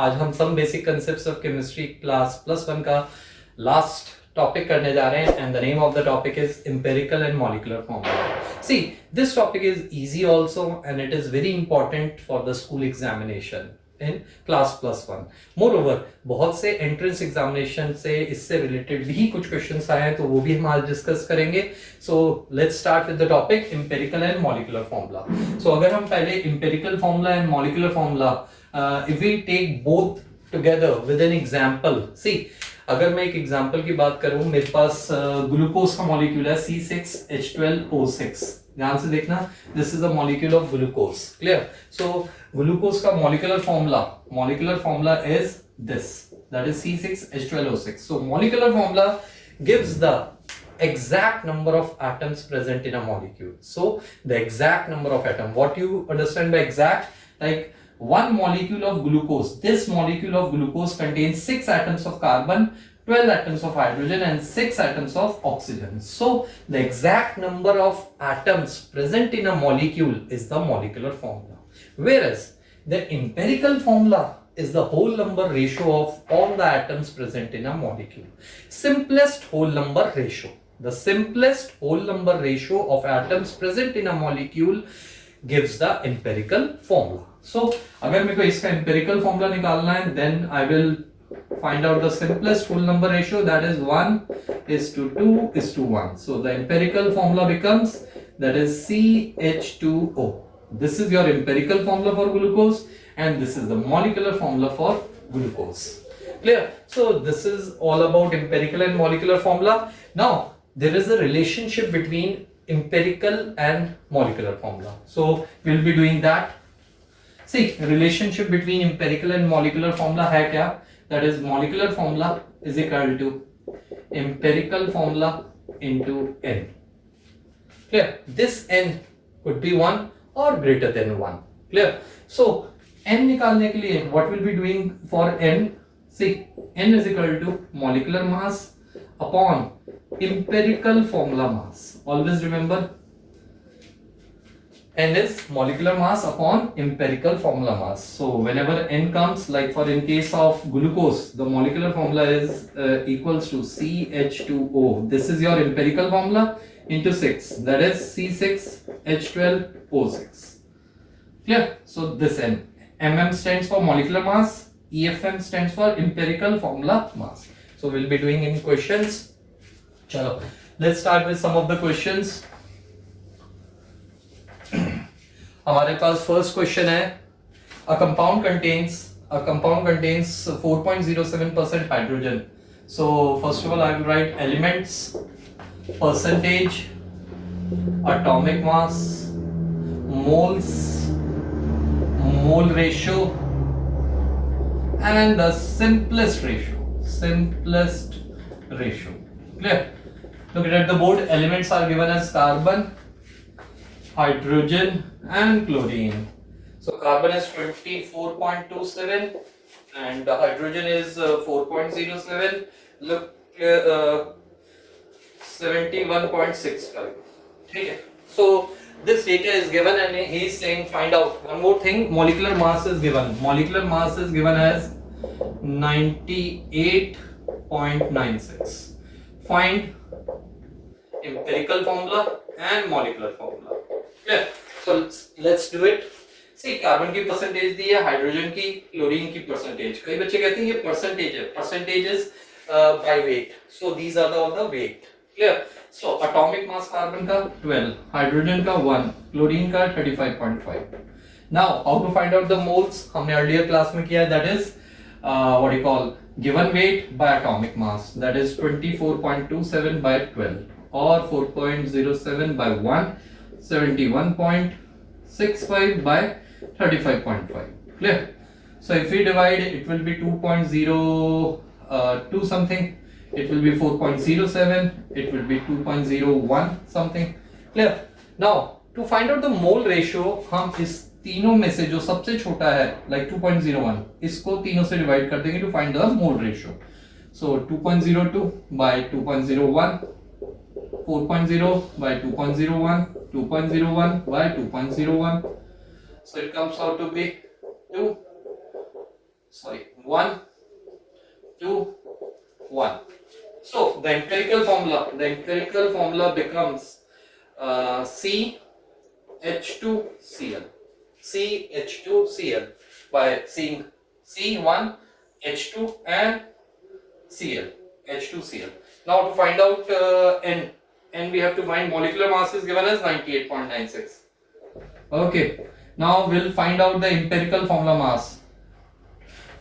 आज हम some basic concepts of chemistry class +1 का लास्ट टॉपिक करने जा रहे हैं and the name of the topic is empirical and molecular formula. See this topic is easy also and it is very important for the school examination in class +1. More बहुत से entrance examination से इससे related भी कुछ questions आए हैं, तो वो भी हम आज डिस्कस करेंगे. So let's start with the topic empirical and molecular formula. So अगर हम पहले empirical formula and molecular formula if we take both together with an example. See अगर मैं एक एग्जांपल की बात करूं, मेरे पास ग्लूकोज का मॉलिक्यूल है C6H12O6. ध्यान से देखना, this is a molecule of glucose. Clear? So glucose का molecular formula is this, that is C6H12O6. So molecular formula gives the exact number of atoms present in a molecule. So the exact number of atom, what you understand by exact, like one molecule of glucose, this molecule of glucose contains 6 atoms of carbon, 12 atoms of hydrogen and 6 atoms of oxygen. So the exact number of atoms present in a molecule is the molecular formula, whereas the empirical formula is the whole number ratio of all the atoms present in a molecule. Simplest whole number ratio, the simplest whole number ratio of atoms present in a molecule gives the empirical formula. So अगर मेरे को इसका empirical formula निकालना है, then I will find out the simplest whole number ratio, that is 1:2:1. So the empirical formula becomes, that is CH2O. This is your empirical formula for glucose and this is the molecular formula for glucose. Clear? So this is all about empirical and molecular formula. Now there is a relationship between empirical and molecular formula, so we'll be doing that. See, relationship between empirical and molecular formula है क्या? That is molecular formula is equal to empirical formula into n. Clear? This n could be 1 or greater than 1. Clear? So n निकालने के लिए what we'll be doing for n? See, n is equal to molecular mass upon empirical formula mass. Always remember, n is molecular mass upon empirical formula mass. So whenever n comes, like for in case of glucose, the molecular formula is equals to CH2O. This is your empirical formula into 6, that is C6H12O6. Clear? So this n, mm stands for molecular mass, EFM stands for empirical formula mass. So we'll be doing in questions. Chalo, let's start with some of the questions. हमारे पास first question है, a compound contains 4.07% hydrogen. So first of all I will write elements, percentage, atomic mass, moles, mole ratio and the simplest ratio. Clear? Look at the board. Elements are given as carbon, hydrogen and chlorine. So carbon is 24.27 and the hydrogen is 4.07. Look, 71.65. Okay. So this data is given and he is saying find out one more thing. Molecular mass is given. Molecular mass is given as 98.96. Find empirical formula and molecular formula. Yeah. So let's do it. See, carbon की percentage दी है, hydrogen की, chlorine की percentage. कई बच्चे कहते हैं ये percentage है. Percentage is by weight. So these are all the weight. Clear? So atomic mass carbon का 12, हाइड्रोजन का 1, क्लोरीन का 35.5. Now how to find out the moles? हमने earlier class में किया. That is what you call given weight by atomic mass. That is 24.27 by 12 or 4.07 by 1, 71.65 by 35.5. Clear? So if we divide it will be 2.02 something, it will be 4.07, it will be 2.01 something. Clear? Now to find out the mole ratio, हम इस तीनों में से जो सबसे छोटा है like 2.01, इसको तीनों से डिवाइड कर देंगे to find the mole ratio. So 2.02 by 2.01, 4.0 by 2.01, 2.01 by 2.01. So it comes out to be 2. Sorry, 1, 2, 1. So the empirical formula becomes CH2Cl. CH2Cl by seeing C1, H2 and Cl. H2Cl. Now to find out N we have to find molecular mass is given as 98.96. Okay. Now we'll find out the empirical formula mass.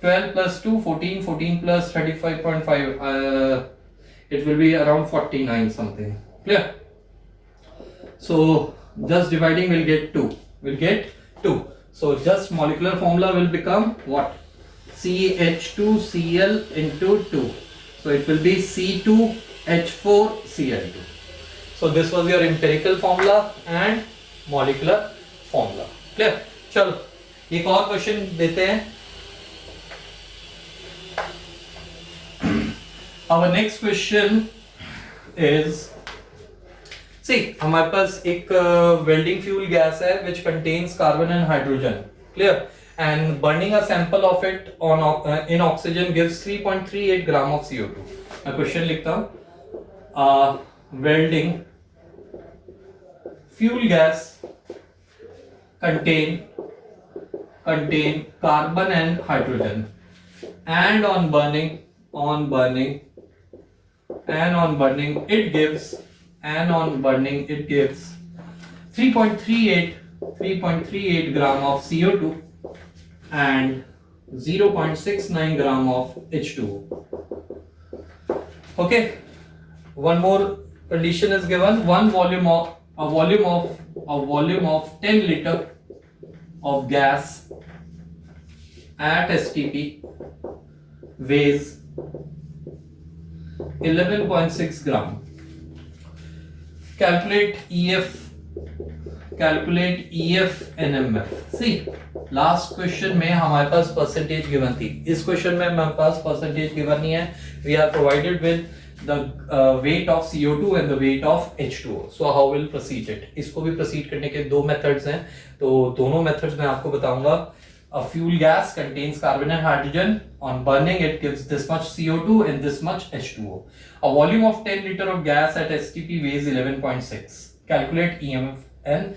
12 plus 2, 14, 14 plus 35.5, it will be around 49 something. Clear? So just dividing will get 2. So just molecular formula will become what? CH2Cl into 2. So it will be C2H4Cl2. So this was your empirical formula and molecular formula. Clear? चलो एक और question देते हैं. Our next question is, see, हमारे पास एक welding fuel gas है which contains carbon and hydrogen. Clear? And burning a sample of it on in oxygen gives 3.38 gram of CO2. मैं question लिखता हूँ. Welding fuel gas contain carbon and hydrogen, and on burning it gives 3.38 gram of CO2 and 0.69 gram of H2O. Okay, one more condition is given. A volume of 10 liter of gas at STP weighs 11.6 gram. Calculate EF and MF. See, last question में हमारे पास percentage given थी. इस question में हमारे पास percentage given नहीं है. We are provided with the weight of CO2 and the weight of H2O. So how will proceed it? इसको भी proceed करने के दो methods हैं. तो दोनों methods मैं आपको बताऊंगा. A fuel gas contains carbon and hydrogen. On burning, it gives this much CO2 and this much H2O. A volume of 10 liter of gas at STP weighs 11.6. Calculate EF and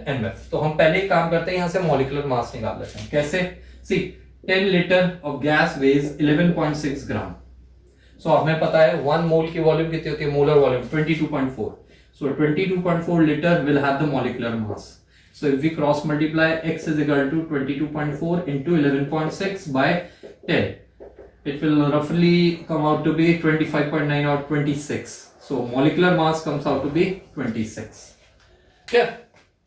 MF. तो हम पहले एक काम करते हैं, यहाँ से molecular mass निकाल लेते हैं. कैसे? See, 10 liter of gas weighs 11.6 gram. So हमें पता है 1 mole की volume कितनी होती है? Molar volume 22.4. So 22.4 liter will have the molecular mass. So if we cross multiply, x is equal to 22.4 into 11.6 by 10. It will roughly come out to be 25.9 or 26. So molecular mass comes out to be 26. Clear?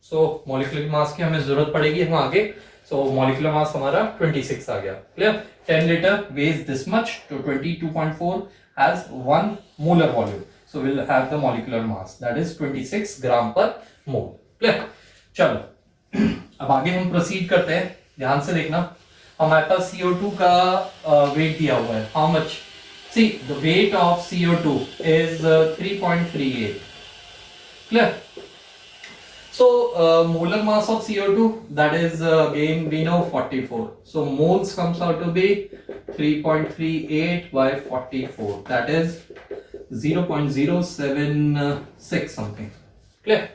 So molecular mass की हमें जरूरत पड़ेगी हम आगे. So molecular mass हमारा 26 आ गया. Clear? 10 liter weighs this much, so 22.4 has 1 molar volume. So we'll have the molecular mass, that is 26 gram per mole. Clear? चलो अब आगे हम प्रोसीड करते हैं. ध्यान से देखना, हमारे पास CO2 का वेट दिया हुआ है. How much? See the weight of CO2 is 3.38. Clear? So molar mass of CO2, that is again we know 44. So moles comes out to be 3.38 by 44. That is 0.076 something. Clear?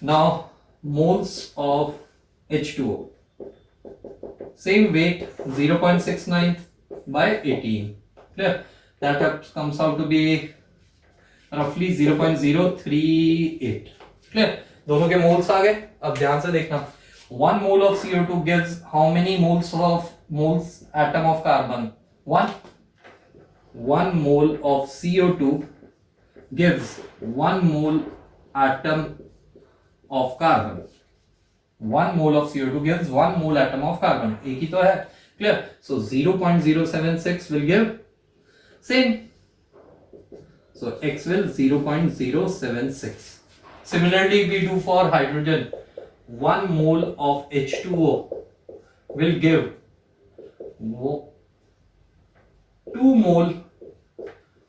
Now moles of H2O, same weight 0.69 by 18. Clear? That comes out to be roughly 0.038. Clear? दोनों के moles आ गए. अब ध्यान से देखना, 1 mole of CO2 gives how many moles atom of carbon? 1 mole of CO2 gives 1 mole atom of carbon. 1 mole of CO2 gives 1 mole atom of carbon. एक ही तो है. Clear? So 0.076 will give same. So x will 0.076. Similarly, if we do for hydrogen, 1 mole of H2O will give 2 mole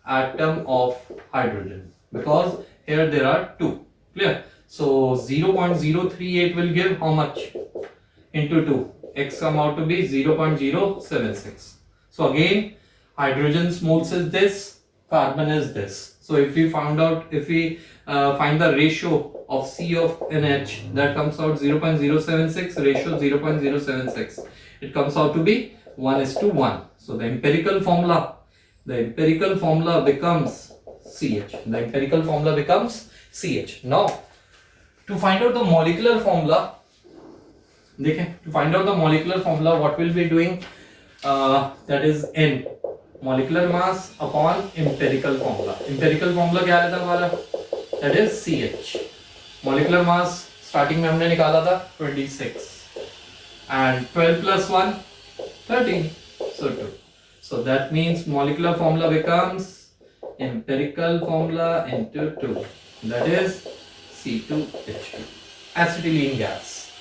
atom of hydrogen, because here there are 2. Clear? So 0.038 will give how much into 2? X come out to be 0.076. So again, hydrogen's moles is this, carbon is this. So if we find the ratio of C of NH, that comes out 0.076, ratio 0.076. It comes out to be 1:1. So the empirical formula becomes CH. The empirical formula becomes CH. Now, to find out the molecular formula, what we'll be doing, that is N, molecular mass upon empirical formula. Empirical formula क्या रहता है हमारा? That is CH. Molecular mass starting में हमने निकाला था 26 and 12 plus 1 13, so 2. So that means molecular formula becomes empirical formula into 2, that is C2H2, acetylene gas.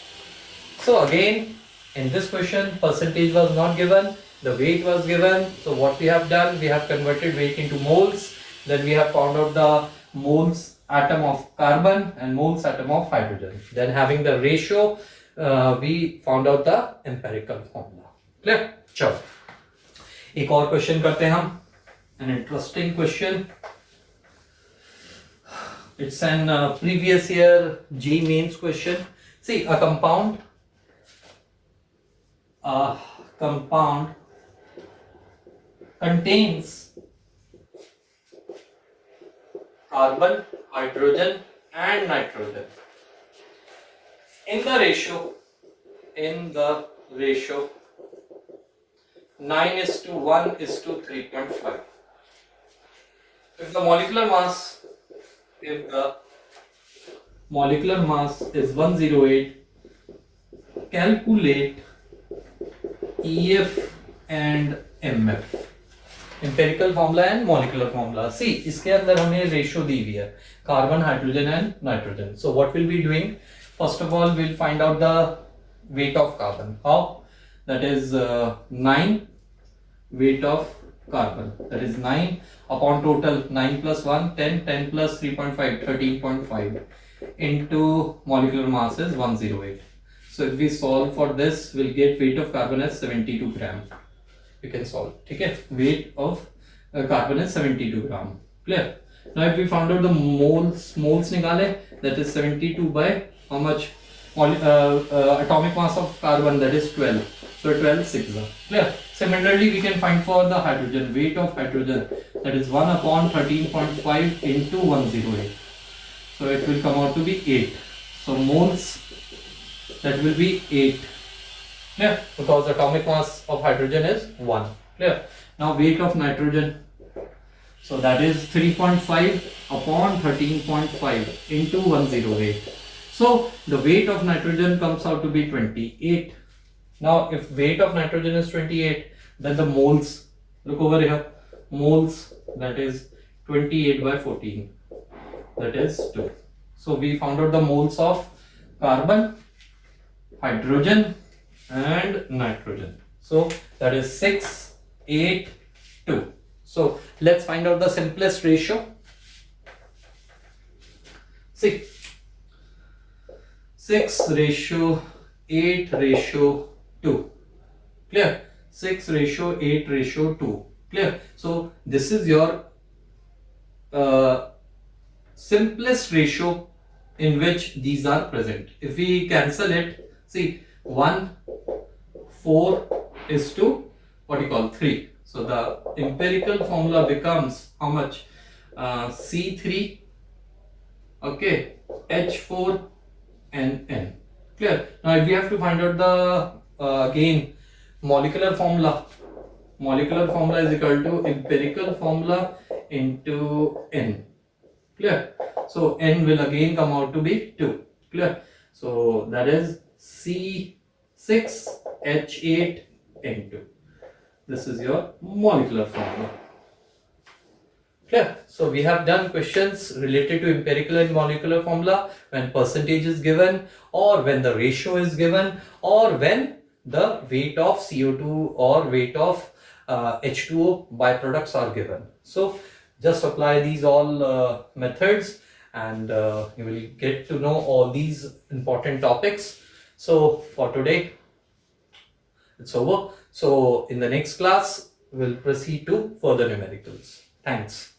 So again, in this question, percentage was not given, the weight was given. So what we have done, we have converted weight into moles. Then we have found out the moles atom of carbon and moles atom of hydrogen. Then having the ratio, we found out the empirical formula. Clear? चलो एक और question करते हैं हम. An interesting question. It's an previous year J mains question. See, a compound contains carbon, hydrogen and nitrogen in the ratio 9:1:3.5. If the molecular mass is 108, calculate EF and MF. Empirical formula and molecular formula. See, इसके अंदर हमें ratio दी हुई है, carbon, hydrogen and nitrogen. So what we'll be doing? First of all, we'll find out the weight of carbon. How? That is 9 weight of carbon. That is 9 upon total 9 plus 1, 10, 10 plus 3.5, 13.5 into molecular mass is 108. So if we solve for this, we'll get weight of carbon as 72 gram. You can solve. Okay? Weight of carbon is 72 gram. Clear? Now if we found out the moles nikale, that is 72 by how much? Atomic mass of carbon, that is 12. So 12 6. Clear? Similarly, we can find for the hydrogen, weight of hydrogen, that is 1 upon 13.5 into 108. So it will come out to be 8. So moles, that will be 8. Clear? Because atomic mass of hydrogen is 1. Clear? Now weight of nitrogen, so that is 3.5 upon 13.5 into 108. So the weight of nitrogen comes out to be 28. Now if weight of nitrogen is 28, then the moles, look over here, moles, that is 28 by 14, that is 2. So we found out the moles of carbon, hydrogen and nitrogen. So that is 6, 8, 2. So let's find out the simplest ratio. See, 6:8:2. Clear? 6:8:2. Clear? So this is your simplest ratio in which these are present. If we cancel it, see, 1, 4 is to what you call 3. So the empirical formula becomes how much? C3, okay, H4 and N. Clear? Now if we have to find out the again molecular formula is equal to empirical formula into N. Clear? So N will again come out to be 2. Clear? So that is C6H8N2. This is your molecular formula. Clear? So we have done questions related to empirical and molecular formula when percentage is given, or when the ratio is given, or when the weight of CO2 or weight of H2O byproducts are given. So just apply these all methods and you will get to know all these important topics. So for today, it's over. So in the next class, we'll proceed to further numericals. Thanks.